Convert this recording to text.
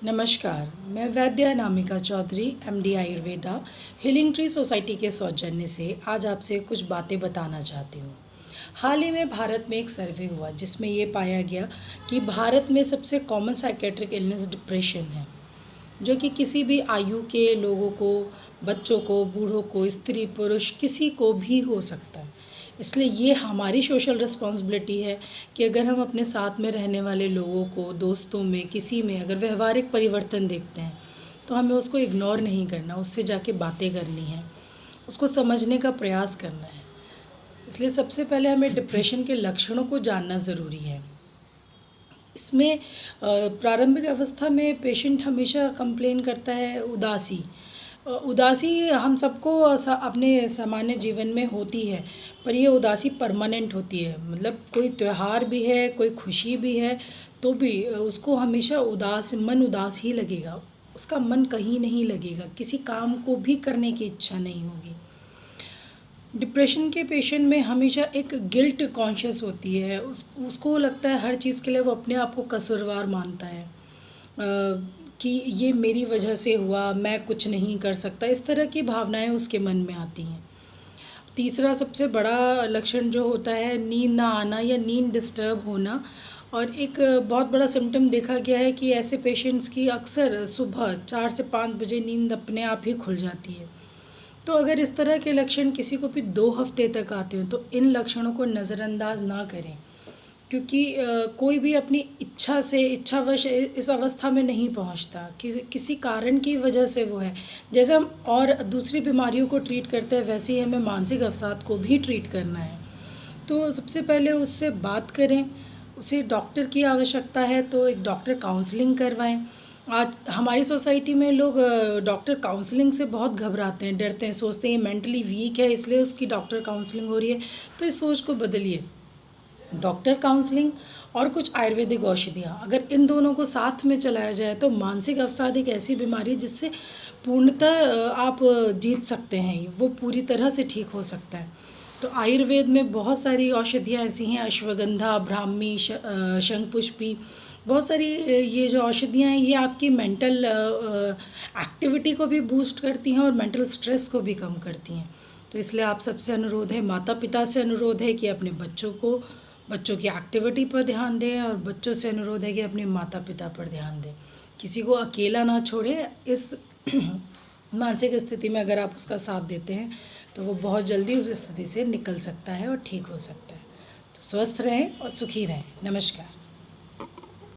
नमस्कार, मैं वैद्य Anamika Chaudhary MD Ayurveda Healing Tree Society के सौजन्य से आज आपसे कुछ बातें बताना चाहती हूँ। हाल ही में भारत में एक सर्वे हुआ जिसमें ये पाया गया कि भारत में सबसे कॉमन साइकेट्रिक इलनेस डिप्रेशन है, जो कि किसी भी आयु के लोगों को, बच्चों को, बूढ़ों को, स्त्री पुरुष किसी को भी हो सकता है। इसलिए ये हमारी सोशल रिस्पॉन्सिबिलिटी है कि अगर हम अपने साथ में रहने वाले लोगों को, दोस्तों में, किसी में अगर व्यवहारिक परिवर्तन देखते हैं तो हमें उसको इग्नोर नहीं करना, उससे जाके बातें करनी है, उसको समझने का प्रयास करना है। इसलिए सबसे पहले हमें डिप्रेशन के लक्षणों को जानना ज़रूरी है। इसमें प्रारंभिक अवस्था में पेशेंट हमेशा कंप्लेन करता है उदासी हम सबको अपने सामान्य जीवन में होती है, पर ये उदासी परमानेंट होती है। मतलब कोई त्यौहार भी है, कोई खुशी भी है, तो भी उसको हमेशा मन उदास ही लगेगा, उसका मन कहीं नहीं लगेगा, किसी काम को भी करने की इच्छा नहीं होगी। डिप्रेशन के पेशेंट में हमेशा एक गिल्ट कॉन्शियस होती है, उसको लगता है हर चीज़ के लिए वो अपने आप को कसूरवार मानता है कि ये मेरी वजह से हुआ, मैं कुछ नहीं कर सकता, इस तरह की भावनाएं उसके मन में आती हैं। तीसरा सबसे बड़ा लक्षण जो होता है नींद ना आना या नींद डिस्टर्ब होना, और एक बहुत बड़ा सिम्टम देखा गया है कि ऐसे पेशेंट्स की अक्सर सुबह 4 से 5 बजे नींद अपने आप ही खुल जाती है। तो अगर इस तरह के लक्षण किसी को भी 2 हफ्ते तक आते हैं तो इन लक्षणों को नज़रअंदाज ना करें, क्योंकि कोई भी अपनी इच्छा से इच्छावश इस अवस्था में नहीं पहुंचता, किसी कारण की वजह से वो है। जैसे हम और दूसरी बीमारियों को ट्रीट करते हैं, वैसे ही हमें मानसिक अवसाद को भी ट्रीट करना है। तो सबसे पहले उससे बात करें, उसे डॉक्टर की आवश्यकता है तो एक डॉक्टर काउंसलिंग करवाएं। आज हमारी सोसाइटी में लोग डॉक्टर काउंसलिंग से बहुत घबराते हैं, डरते हैं, सोचते हैं मेंटली वीक है इसलिए उसकी डॉक्टर काउंसलिंग हो रही है। तो इस सोच को बदलिए। डॉक्टर काउंसलिंग और कुछ आयुर्वेदिक औषधियाँ, अगर इन दोनों को साथ में चलाया जाए तो मानसिक अवसाद एक ऐसी बीमारी है जिससे पूर्णतः आप जीत सकते हैं, वो पूरी तरह से ठीक हो सकता है। तो आयुर्वेद में बहुत सारी औषधियाँ ऐसी हैं, अश्वगंधा, ब्राह्मी, शंखपुष्पी, बहुत सारी ये जो औषधियाँ हैं ये आपकी मेंटल एक्टिविटी को भी बूस्ट करती हैं और मेंटल स्ट्रेस को भी कम करती हैं। तो इसलिए आप सबसे अनुरोध है, माता पिता से अनुरोध है कि अपने बच्चों की एक्टिविटी पर ध्यान दें, और बच्चों से अनुरोध है कि अपने माता पिता पर ध्यान दें। किसी को अकेला ना छोड़ें। इस मानसिक स्थिति में अगर आप उसका साथ देते हैं तो वो बहुत जल्दी उस स्थिति से निकल सकता है और ठीक हो सकता है। तो स्वस्थ रहें और सुखी रहें। नमस्कार।